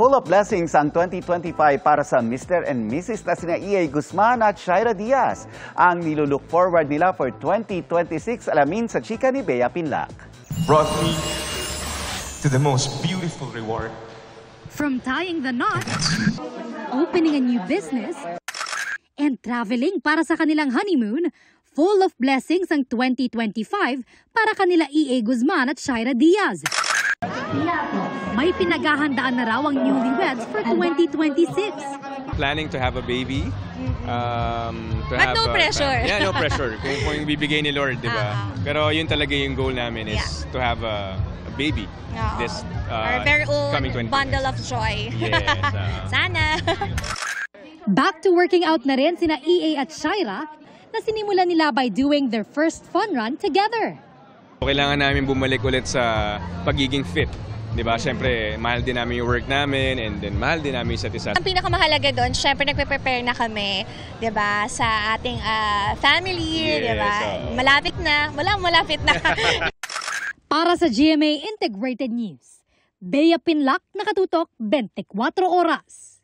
full of blessings ang 2025 para sa Mr. and Mrs. na sina EA Guzman at Shaira Diaz. Ang nilulook forward nila for 2026, alamin sa chika ni Bea Pinlac. Brought me to the most beautiful reward. From tying the knot, opening a new business, and traveling para sa kanilang honeymoon, full of blessings ang 2025 para kanila EA Guzman at Shaira Diaz. May pinaghahandaan na raw ang newlyweds for 2026. Planning to have a baby. But no pressure. Yeah, no pressure. Kung yung bibigay ni Lord, di ba? Pero yun talaga yung goal namin is to have a baby. This Our very own coming 2026. bundle of joy. Yes. Sana. Back to working out na rin sina EA at Shaira na sinimulan nila by doing their first fun run together. Kailangan namin bumalik ulit sa pagiging fit. Diba? Siyempre, mahal din namin yung work namin and then mahal din namin isa't isa. Ang pinakamahalaga doon, syempre nagpe-prepare na kami, 'di ba, sa ating family, 'di ba? Malapit na, malapit na. Para sa GMA Integrated News, Bea Pinlac, nakatutok 24 oras.